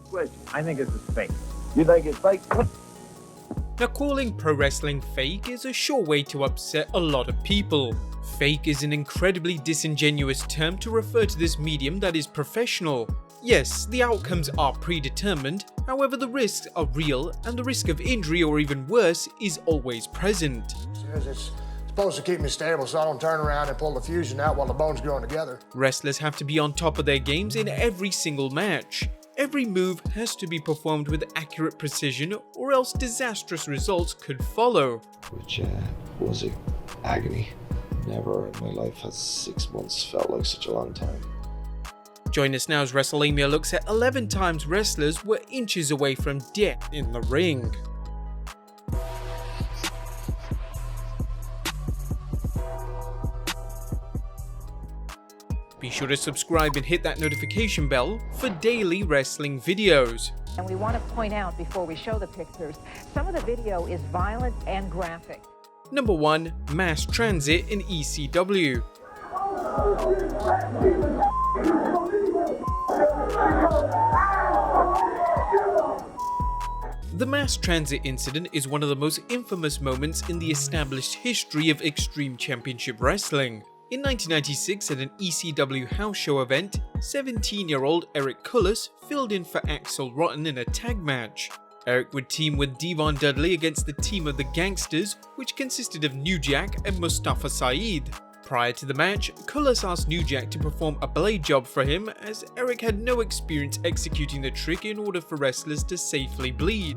question. I think this is fake. You think it's fake? Now, calling pro wrestling fake is a sure way to upset a lot of people. Fake is an incredibly disingenuous term to refer to this medium that is professional. Yes, the outcomes are predetermined, however the risks are real and the risk of injury or even worse is always present. It's supposed to keep me stable so I don't turn around and pull the fusion out while the bone's growing together. Wrestlers have to be on top of their games in every single match. Every move has to be performed with accurate precision or else disastrous results could follow. Which was agony. Never in my life has 6 months felt like such a long time. Join us now as Wrestlelamia looks at 11 times wrestlers were inches away from death in the ring. Be sure to subscribe and hit that notification bell for daily wrestling videos. And we want to point out before we show the pictures, some of the video is violent and graphic. Number 1. Mass Transit in ECW. The mass transit incident is one of the most infamous moments in the established history of Extreme Championship Wrestling. In 1996, at an ECW house show event, 17-year-old Eric Cullis filled in for Axel Rotten in a tag match. Eric would team with Devon Dudley against the team of the Gangsters, which consisted of New Jack and Mustafa Saeed. Prior to the match, Cullis asked New Jack to perform a blade job for him as Eric had no experience executing the trick in order for wrestlers to safely bleed.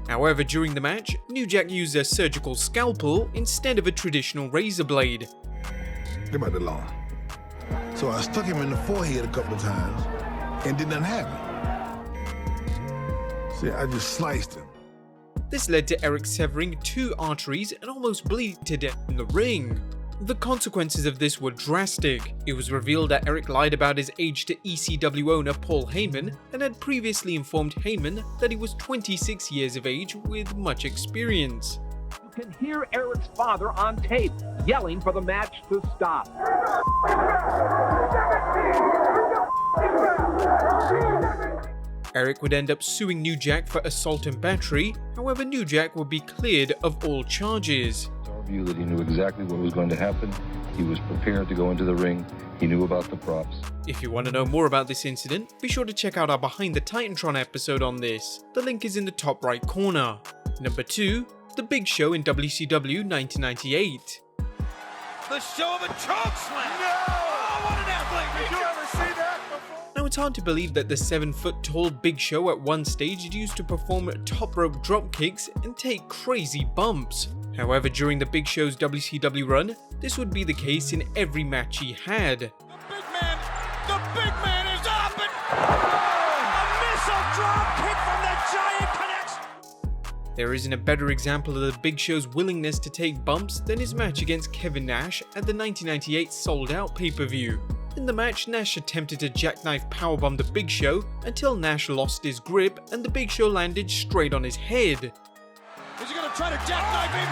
However, during the match, New Jack used a surgical scalpel instead of a traditional razor blade. Think about the law. So I stuck him in the forehead a couple of times and did nothing happen. See, I just sliced him. This led to Eric severing 2 arteries and almost bleeding to death in the ring. The consequences of this were drastic. It was revealed that Eric lied about his age to ECW owner Paul Heyman and had previously informed Heyman that he was 26 years of age with much experience. You can hear Eric's father on tape yelling for the match to stop. Eric would end up suing New Jack for assault and battery, however New Jack would be cleared of all charges. Our view that he knew exactly what was going to happen, he was prepared to go into the ring, he knew about the props. If you want to know more about this incident, be sure to check out our Behind the Titantron episode on this. The link is in the top right corner. Number 2. The Big Show in WCW 1998. The show of a choke slam! No! Oh, what an athlete! Did you ever see that before? Now it's hard to believe that the 7-foot-tall Big Show at one stage used to perform top rope drop kicks and take crazy bumps. However, during the Big Show's WCW run, this would be the case in every match he had. The big man is up and... A missile drop kick from the Giant connection! There isn't a better example of the Big Show's willingness to take bumps than his match against Kevin Nash at the 1998 sold-out pay-per-view. In the match, Nash attempted to jackknife powerbomb the Big Show until Nash lost his grip and the Big Show landed straight on his head. Is he going to try to jackknife him?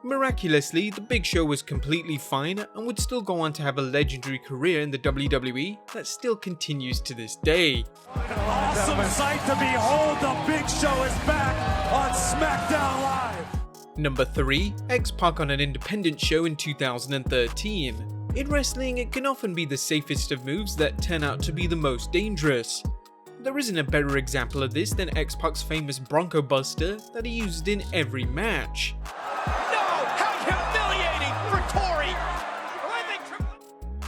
Miraculously, the Big Show was completely fine and would still go on to have a legendary career in the WWE that still continues to this day. Awesome sight to behold, the Big Show is back on SmackDown Live. Number 3. XPac on an independent show in 2013. In wrestling, it can often be the safest of moves that turn out to be the most dangerous. There isn't a better example of this than XPac's famous Bronco Buster that he used in every match.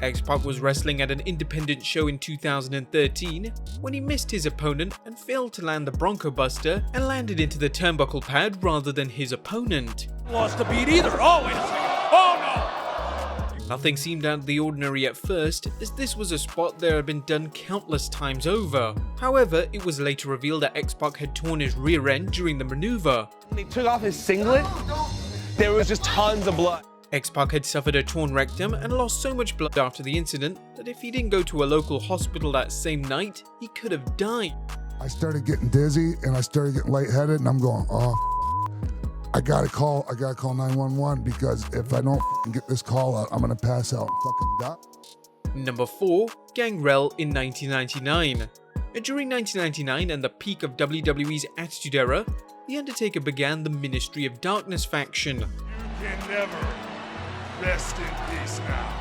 XPac was wrestling at an independent show in 2013 when he missed his opponent and failed to land the Bronco Buster and landed into the turnbuckle pad rather than his opponent. Lost a beat either. Oh, wait a second. Oh, no. Nothing seemed out of the ordinary at first, as this was a spot that had been done countless times over. However, it was later revealed that XPac had torn his rear end during the maneuver. When he took off his singlet, there was just tons of blood. XPac had suffered a torn rectum and lost so much blood after the incident that if he didn't go to a local hospital that same night, he could have died. I started getting dizzy and I started getting lightheaded and I'm going, I gotta call 911 because if I don't get this call out, I'm gonna pass out and fucking die. Number 4. Gangrel in 1999. During 1999 and the peak of WWE's Attitude Era, The Undertaker began the Ministry of Darkness faction. You can never rest in peace now.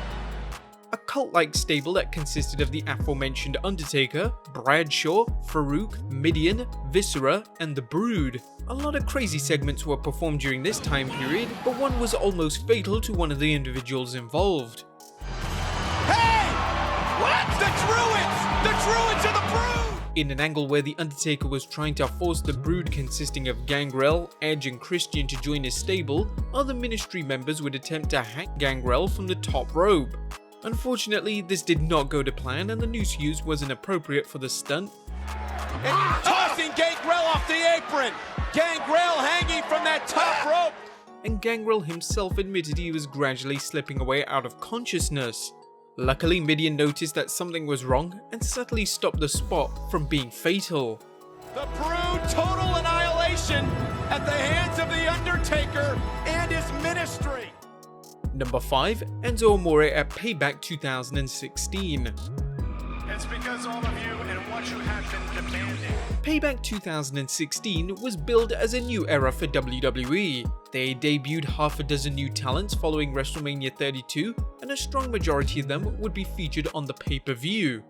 A cult-like stable that consisted of the aforementioned Undertaker, Bradshaw, Farouk, Midian, Viscera, and The Brood. A lot of crazy segments were performed during this time period, but one was almost fatal to one of the individuals involved. Hey! What? The Druids! The Druids are the Brood! In an angle where The Undertaker was trying to force the Brood consisting of Gangrel, Edge and Christian to join his stable, other Ministry members would attempt to hack Gangrel from the top rope. Unfortunately, this did not go to plan and the noose used wasn't appropriate for the stunt. And tossing Gangrel off the apron! Gangrel hanging from that top rope! And Gangrel himself admitted he was gradually slipping away out of consciousness. Luckily, Midian noticed that something was wrong and subtly stopped the spot from being fatal. The Brood total annihilation at the hands of The Undertaker and his ministry! Number 5. Enzo Amore at Payback 2016. It's because all of you and what you have been demanding. Payback 2016 was billed as a new era for WWE. They debuted half a dozen new talents following WrestleMania 32, and a strong majority of them would be featured on the pay-per-view.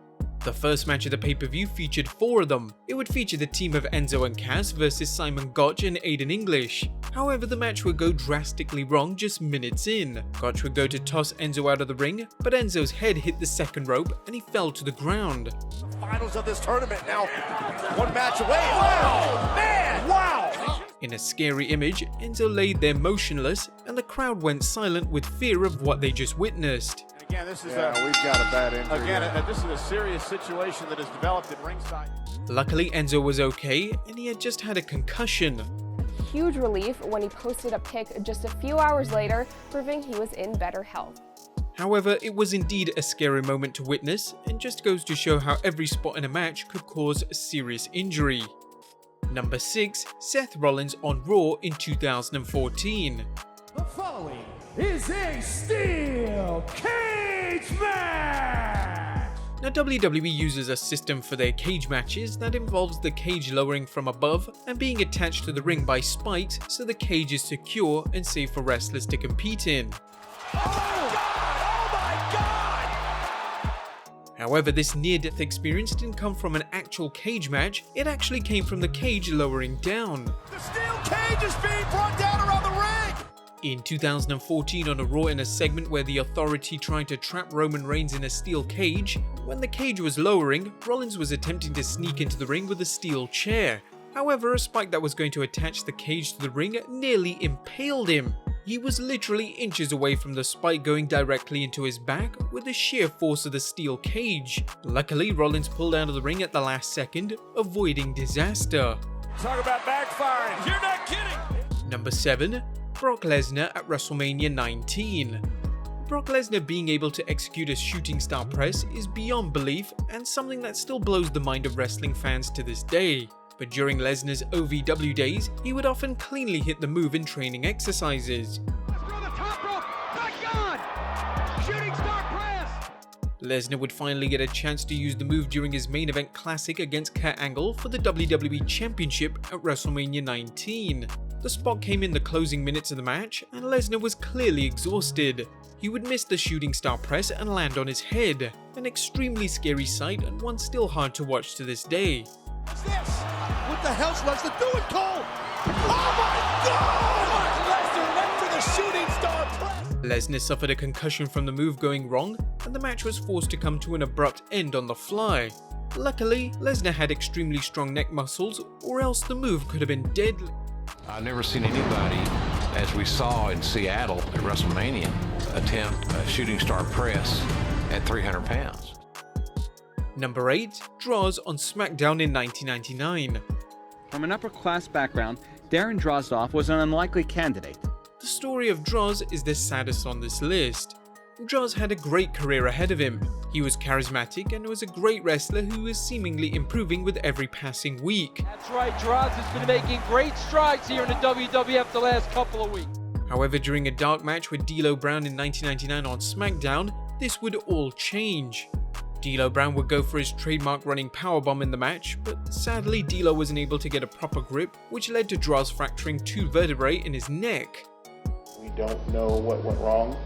The first match of the pay-per-view featured 4 of them. It would feature the team of Enzo and Cass versus Simon Gotch and Aiden English. However, the match would go drastically wrong just minutes in. Gotch would go to toss Enzo out of the ring, but Enzo's head hit the second rope and he fell to the ground. Finals of this tournament now, 1 match away. Wow! Man! Wow! In a scary image, Enzo laid there motionless and the crowd went silent with fear of what they just witnessed. Again, this is we've got a bad injury. Again, this is a serious situation that has developed at ringside. Luckily, Enzo was okay, and he had just had a concussion. Huge relief when he posted a pic just a few hours later, proving he was in better health. However, it was indeed a scary moment to witness, and just goes to show how every spot in a match could cause serious injury. Number 6. Seth Rollins on Raw in 2014. The following is a steel cage match! Now, WWE uses a system for their cage matches that involves the cage lowering from above and being attached to the ring by spikes so the cage is secure and safe for wrestlers to compete in. Oh my God! However, this near-death experience didn't come from an actual cage match, it actually came from the cage lowering down. The steel cage is being brought down around the ring! In 2014 on a Raw, in a segment where the Authority tried to trap Roman Reigns in a steel cage, when the cage was lowering, Rollins was attempting to sneak into the ring with a steel chair. However, a spike that was going to attach the cage to the ring nearly impaled him. He was literally inches away from the spike going directly into his back with the sheer force of the steel cage. Luckily, Rollins pulled out of the ring at the last second, avoiding disaster. Talk about backfiring. You're not kidding! Number 7. Brock Lesnar at WrestleMania 19. Brock Lesnar being able to execute a shooting star press is beyond belief and something that still blows the mind of wrestling fans to this day. But during Lesnar's OVW days, he would often cleanly hit the move in training exercises. Lesnar would finally get a chance to use the move during his main event classic against Kurt Angle for the WWE Championship at WrestleMania 19. The spot came in the closing minutes of the match, and Lesnar was clearly exhausted. He would miss the shooting star press and land on his head, an extremely scary sight and one still hard to watch to this day. What's this? What the hell's Lesnar doing, Cole? Oh my God! Lesnar went for the shooting star press! Lesnar suffered a concussion from the move going wrong, and the match was forced to come to an abrupt end on the fly. Luckily, Lesnar had extremely strong neck muscles, or else the move could have been deadly. I've never seen anybody, as we saw in Seattle at WrestleMania, attempt a shooting star press at 300 pounds. Number 8. Draws on SmackDown in 1999. From an upper-class background, Darren Drozdov was an unlikely candidate. The story of Droz is the saddest on this list. Droz had a great career ahead of him. He was charismatic and was a great wrestler who was seemingly improving with every passing week. That's right, Droz has been making great strides here in the WWF the last couple of weeks. However, during a dark match with D'Lo Brown in 1999 on SmackDown, this would all change. D'Lo Brown would go for his trademark running powerbomb in the match, but sadly D'Lo wasn't able to get a proper grip, which led to Droz fracturing 2 vertebrae in his neck. We don't know what went wrong.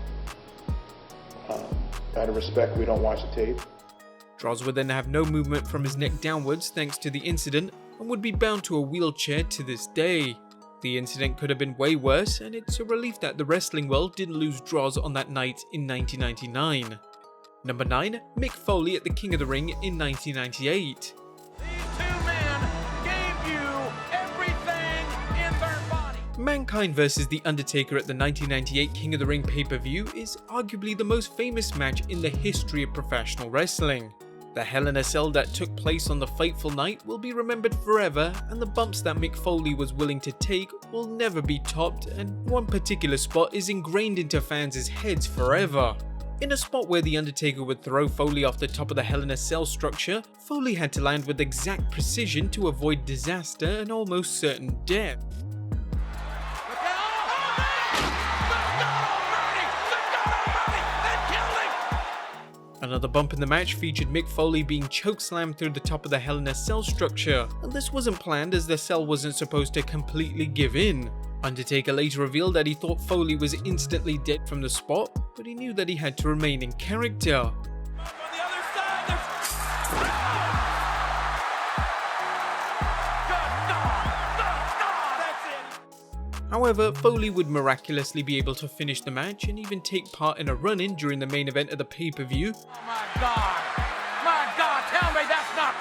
Out of respect, we don't watch the tape. Droz would then have no movement from his neck downwards thanks to the incident and would be bound to a wheelchair to this day. The incident could have been way worse, and it's a relief that the wrestling world didn't lose Droz on that night in 1999. Number 9, Mick Foley at the King of the Ring in 1998. Mankind vs. The Undertaker at the 1998 King of the Ring pay-per-view is arguably the most famous match in the history of professional wrestling. The Hell in a Cell that took place on the fateful night will be remembered forever, and the bumps that Mick Foley was willing to take will never be topped, and one particular spot is ingrained into fans' heads forever. In a spot where The Undertaker would throw Foley off the top of the Hell in a Cell structure, Foley had to land with exact precision to avoid disaster and almost certain death. Another bump in the match featured Mick Foley being chokeslammed through the top of the Hell in a Cell structure, and this wasn't planned as the cell wasn't supposed to completely give in. Undertaker later revealed that he thought Foley was instantly dead from the spot, but he knew that he had to remain in character. However, Foley would miraculously be able to finish the match and even take part in a run-in during the main event of the pay-per-view. Oh my God, tell me that's not,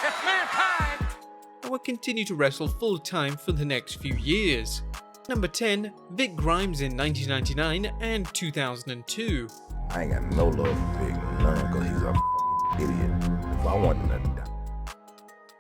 it's Mankind! And would continue to wrestle full-time for the next few years. Number 10, Vic Grimes in 1999 and 2002. I ain't got no love for Big, because he's a idiot. If I want him to die.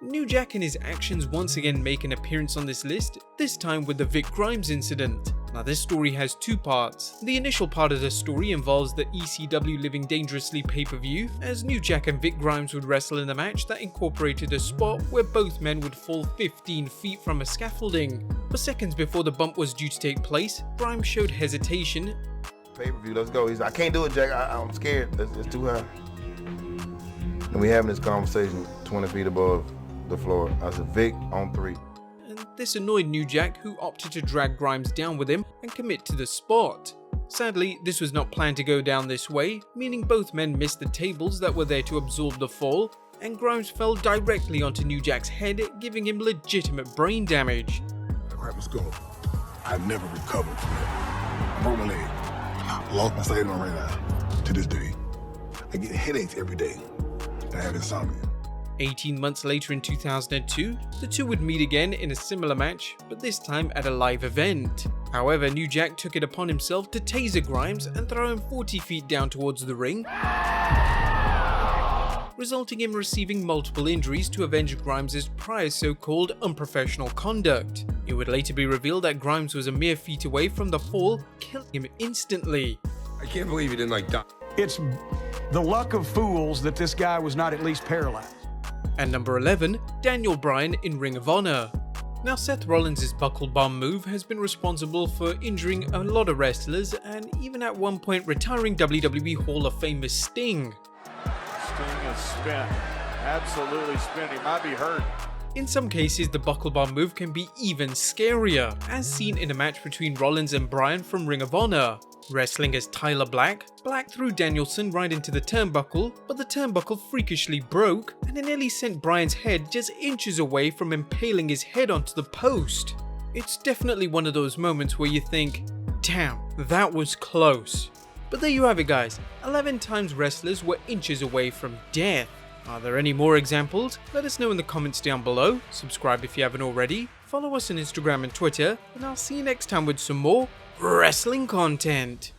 New Jack and his actions once again make an appearance on this list, this time with the Vic Grimes incident. Now this story has 2 parts. The initial part of the story involves the ECW Living Dangerously pay-per-view, as New Jack and Vic Grimes would wrestle in a match that incorporated a spot where both men would fall 15 feet from a scaffolding. But seconds before the bump was due to take place, Grimes showed hesitation. Pay-per-view, let's go. He's like, I can't do it, Jack. I'm scared. It's too high. And we having this conversation 20 feet above the floor. I said, Vic, on 3. And this annoyed New Jack, who opted to drag Grimes down with him and commit to the spot. Sadly, this was not planned to go down this way, meaning both men missed the tables that were there to absorb the fall, and Grimes fell directly onto New Jack's head, giving him legitimate brain damage. Crap, let's go. I never recovered from that. I broke my leg. I lost my sight on right now. To this day. I get headaches every day. I have insomnia. 18 months later in 2002, the two would meet again in a similar match, but this time at a live event. However, New Jack took it upon himself to taser Grimes and throw him 40 feet down towards the ring, resulting in receiving multiple injuries to avenge Grimes' prior so-called unprofessional conduct. It would later be revealed that Grimes was a mere feet away from the fall, killing him instantly. I can't believe he didn't die. It's the luck of fools that this guy was not at least paralyzed. And number 11, Daniel Bryan in Ring of Honor. Now Seth Rollins' buckle bomb move has been responsible for injuring a lot of wrestlers and even at one point retiring WWE Hall of Famer Sting. Sting is spent, absolutely spent, he might be hurt. In some cases, the buckle bomb move can be even scarier, as seen in a match between Rollins and Bryan from Ring of Honor. Wrestling as Tyler Black, Black threw Danielson right into the turnbuckle, but the turnbuckle freakishly broke, and it nearly sent Bryan's head just inches away from impaling his head onto the post. It's definitely one of those moments where you think, damn, that was close. But there you have it guys, 11 times wrestlers were inches away from death. Are there any more examples? Let us know in the comments down below, subscribe if you haven't already, follow us on Instagram and Twitter, and I'll see you next time with some more wrestling content.